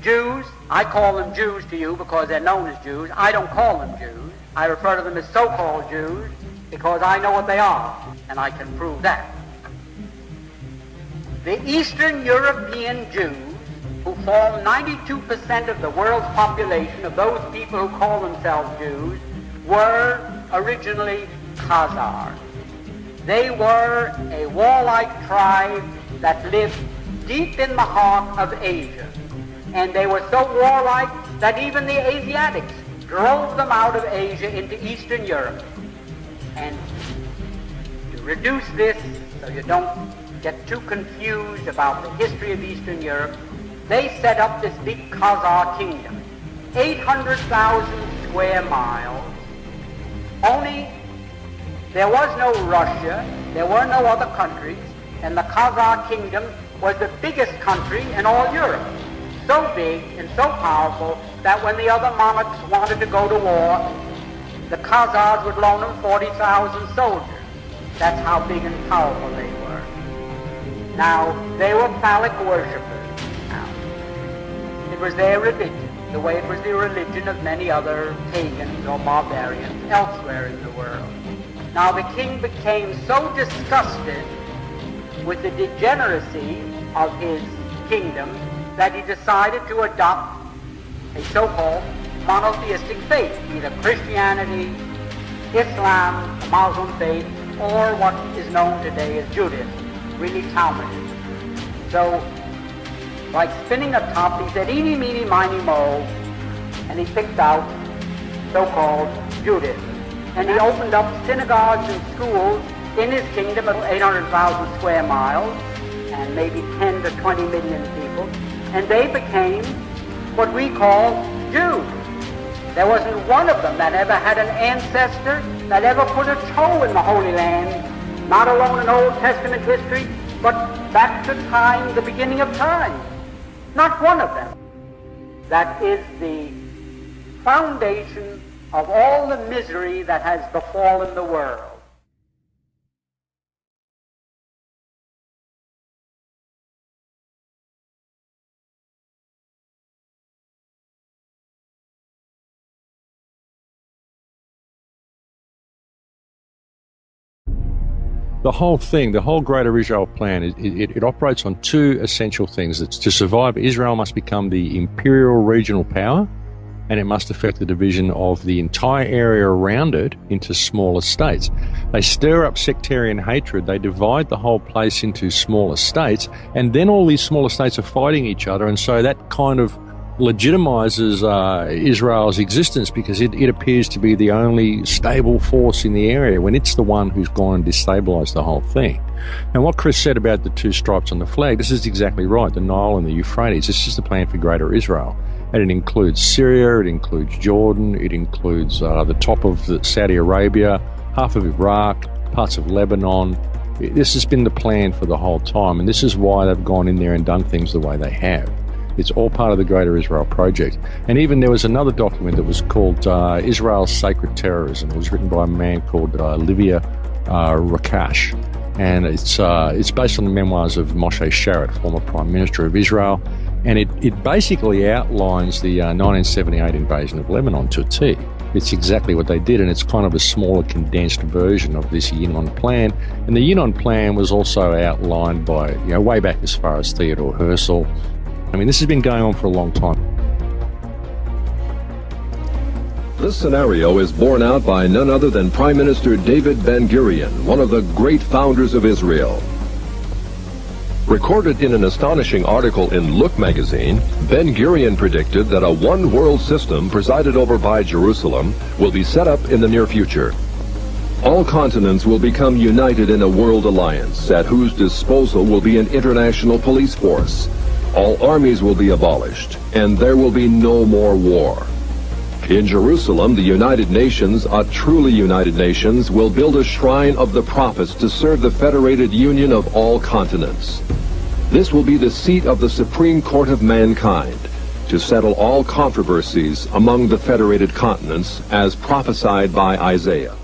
Jews, I call them Jews to you because they're known as Jews. I don't call them Jews. I refer to them as so-called Jews because I know what they are, and I can prove that. The Eastern European Jews, who form 92% of the world's population of those people who call themselves Jews, were originally Khazars. They were a warlike tribe that lived deep in the heart of Asia. And they were so warlike that even the Asiatics drove them out of Asia into Eastern Europe. And to reduce this so you don't get too confused about the history of Eastern Europe, they set up this big Khazar kingdom, 800,000 square miles. Only there was no Russia, there were no other countries, and the Khazar kingdom was the biggest country in all Europe. So big and so powerful that when the other monarchs wanted to go to war, the Khazars would loan them 40,000 soldiers. That's how big and powerful they were. Now, they were phallic worshippers. Now, it was their religion, the way it was the religion of many other pagans or barbarians elsewhere in the world. Now, the king became so disgusted with the degeneracy of his kingdom that he decided to adopt a so-called monotheistic faith, either Christianity, Islam, the Muslim faith, or what is known today as Judaism, really Talmudism. So, like spinning a top, he said, eeny, meeny, miny, mo, and he picked out so-called Judaism. And he opened up synagogues and schools in his kingdom of 800,000 square miles, and maybe 10 to 20 million people, and they became what we call Jews. There wasn't one of them that ever had an ancestor that ever put a toe in the Holy Land, not alone in Old Testament history, but back to time, the beginning of time. Not one of them. That is the foundation of all the misery that has befallen the world. The whole thing, the whole Greater Israel plan, it operates on two essential things. It's to survive, Israel must become the imperial regional power, and it must affect the division of the entire area around it into smaller states. They stir up sectarian hatred, they divide the whole place into smaller states, and then all these smaller states are fighting each other, and so that kind of legitimizes Israel's existence because it appears to be the only stable force in the area when it's the one who's gone and destabilized the whole thing. And what Chris said about the two stripes on the flag, this is exactly right, the Nile and the Euphrates. It's just a plan for Greater Israel. And it includes Syria, it includes Jordan, it includes the top of Saudi Arabia, half of Iraq, parts of Lebanon. This has been the plan for the whole time, and this is why they've gone in there and done things the way they have. It's all part of the Greater Israel Project. And even there was another document that was called Israel's Sacred Terrorism. It was written by a man called Livia Rakash. And it's based on the memoirs of Moshe Sharett, former Prime Minister of Israel. And it basically outlines the 1978 invasion of Lebanon to a T. It's exactly what they did, and it's kind of a smaller, condensed version of this Yinon plan. And the Yinon plan was also outlined by, way back as far as Theodore Herzl. I mean, this has been going on for a long time. This scenario is borne out by none other than Prime Minister David Ben-Gurion, one of the great founders of Israel. Recorded in an astonishing article in Look magazine, Ben-Gurion predicted that a one-world system presided over by Jerusalem will be set up in the near future. All continents will become united in a world alliance, at whose disposal will be an international police force. All armies will be abolished, and there will be no more war. In Jerusalem, the United Nations, a truly united nations, will build a shrine of the prophets to serve the federated union of all continents. This will be the seat of the Supreme Court of mankind, to settle all controversies among the federated continents, as prophesied by Isaiah.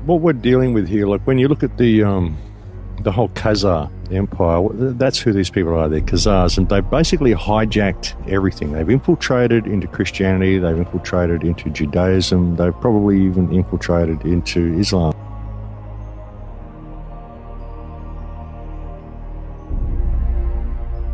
what we're dealing with here, like when you look at the whole Khazar Empire, that's who these people are. They're Khazars, and they've basically hijacked everything. They've infiltrated into Christianity, they've infiltrated into Judaism, they've probably even infiltrated into Islam.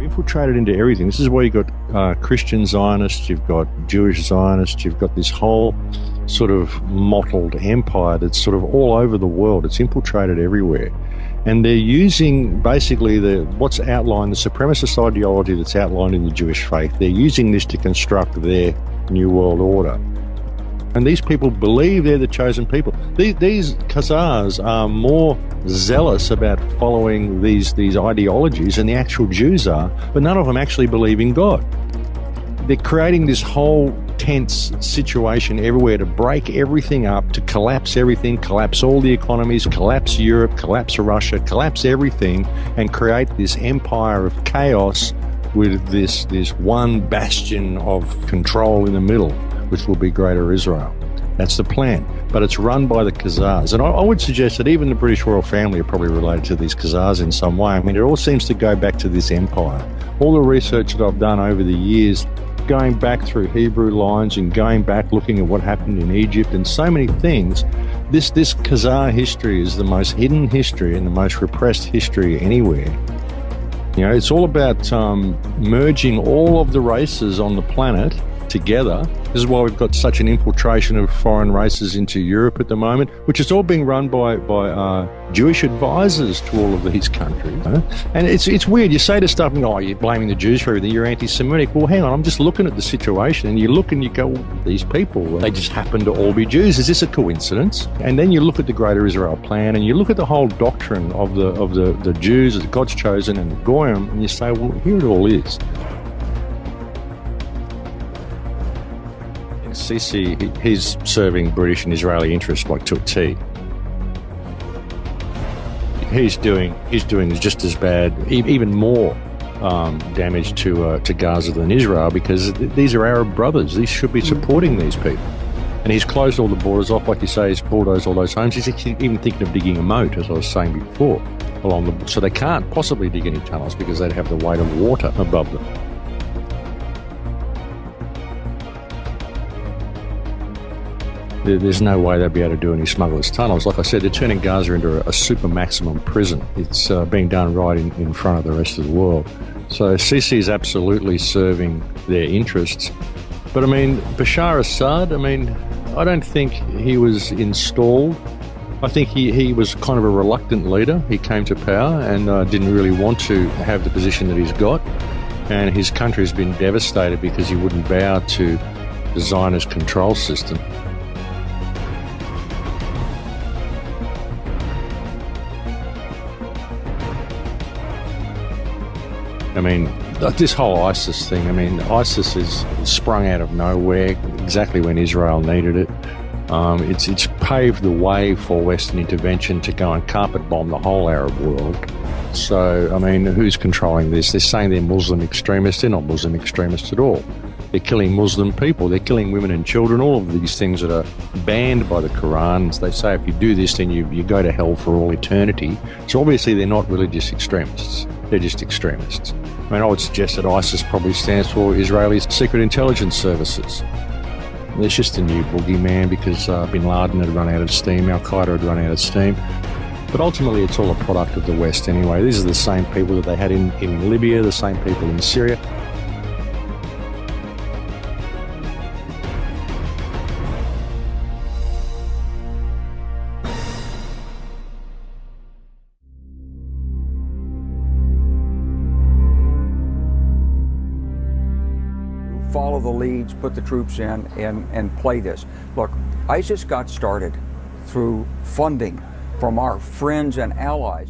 Infiltrated into everything. This is where you've got Christian Zionists, you've got Jewish Zionists, you've got this whole sort of mottled empire that's sort of all over the world. It's infiltrated everywhere. And they're using basically what's outlined, the supremacist ideology that's outlined in the Jewish faith. They're using this to construct their New World Order. And these people believe they're the chosen people. These Khazars are more zealous about following these ideologies than the actual Jews are, but none of them actually believe in God. They're creating this whole tense situation everywhere to break everything up, to collapse everything, collapse all the economies, collapse Europe, collapse Russia, collapse everything, and create this empire of chaos with this one bastion of control in the middle, which will be Greater Israel. That's the plan. But it's run by the Khazars. And I would suggest that even the British royal family are probably related to these Khazars in some way. I mean, it all seems to go back to this empire. All the research that I've done over the years, going back through Hebrew lines and going back looking at what happened in Egypt and so many things, this Khazar history is the most hidden history and the most repressed history anywhere. You know, it's all about merging all of the races on the planet together. This is why we've got such an infiltration of foreign races into Europe at the moment, which is all being run by Jewish advisors to all of these countries. And it's weird. You say to stuff, oh, you're blaming the Jews for everything, you're anti-Semitic. Well, hang on, I'm just looking at the situation, and you look and you go, well, these people, they just happen to all be Jews. Is this a coincidence? And then you look at the Greater Israel plan, and you look at the whole doctrine of the Jews as God's chosen and the Goyim, and you say, well, here it all is. Sisi, he's serving British and Israeli interests like to a T. He's doing just as bad, even more damage to Gaza than Israel, because these are Arab brothers. These should be supporting these people. And he's closed all the borders off, like you say. He's bulldozed all those homes. He's even thinking of digging a moat, as I was saying before, so they can't possibly dig any tunnels because they'd have the weight of water above them. There's no way they'll be able to do any smugglers' tunnels. Like I said, they're turning Gaza into a super maximum prison. It's being done right in front of the rest of the world. So Sisi is absolutely serving their interests. But I mean, Bashar Assad, I don't think he was installed. I think he was kind of a reluctant leader. He came to power and didn't really want to have the position that he's got. And his country has been devastated because he wouldn't bow to the Zionist control system. I mean, this whole ISIS thing, ISIS is sprung out of nowhere, exactly when Israel needed it. It's paved the way for Western intervention to go and carpet bomb the whole Arab world. So, who's controlling this? They're saying they're Muslim extremists. They're not Muslim extremists at all. They're killing Muslim people. They're killing women and children, all of these things that are banned by the Quran. They say if you do this, then you go to hell for all eternity. So obviously they're not religious extremists. They're just extremists. I would suggest that ISIS probably stands for Israeli Secret Intelligence Services. It's just a new boogeyman because bin Laden had run out of steam, Al-Qaeda had run out of steam. But ultimately it's all a product of the West anyway. These are the same people that they had in Libya, the same people in Syria. Follow the leads, put the troops in, and play this. Look, ISIS got started through funding from our friends and allies.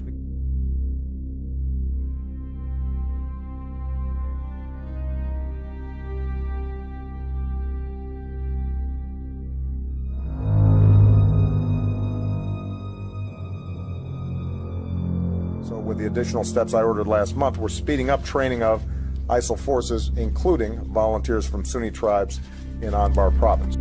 So with the additional steps I ordered last month, we're speeding up training of ISIL forces, including volunteers from Sunni tribes in Anbar province.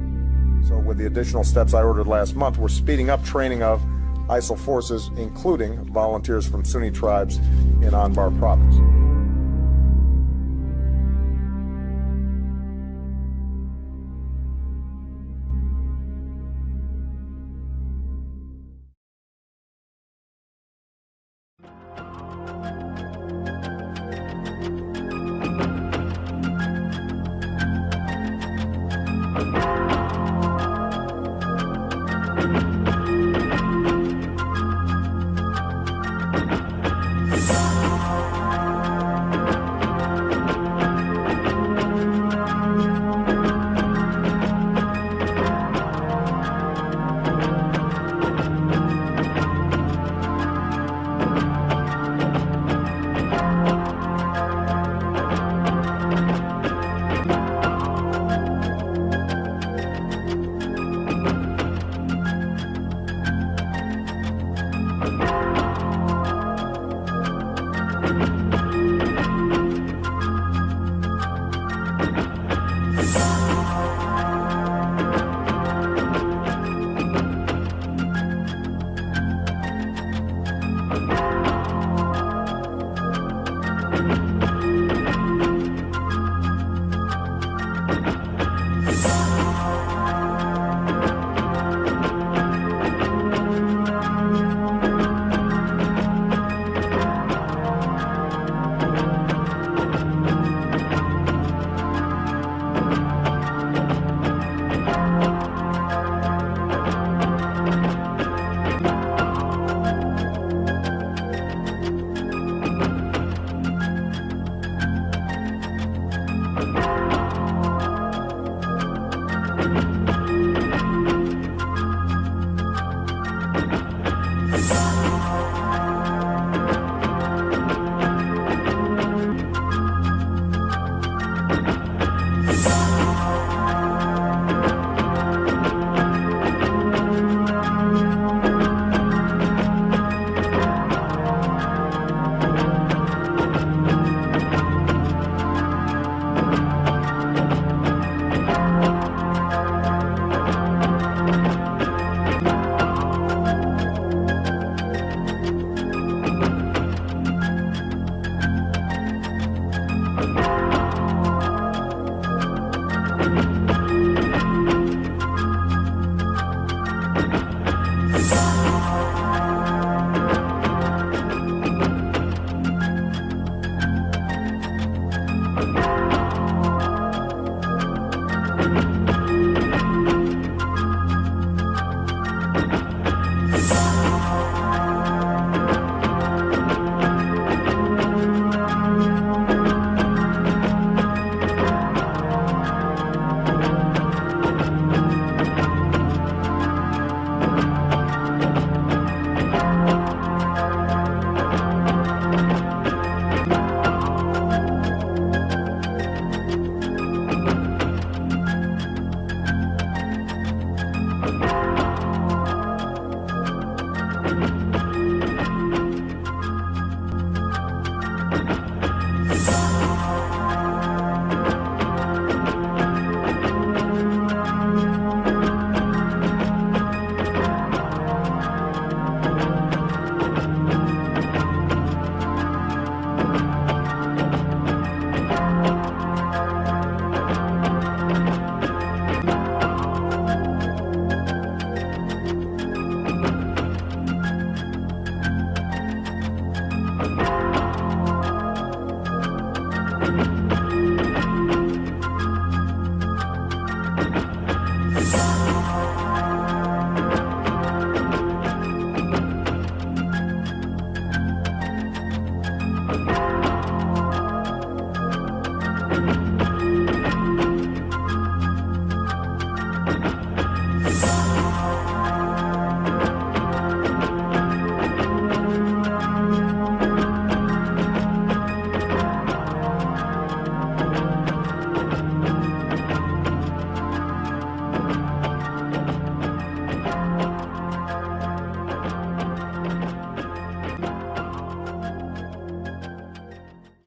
So with with the additional steps I ordered last month, we're speeding up training of ISIL forces, including volunteers from Sunni tribes in Anbar province.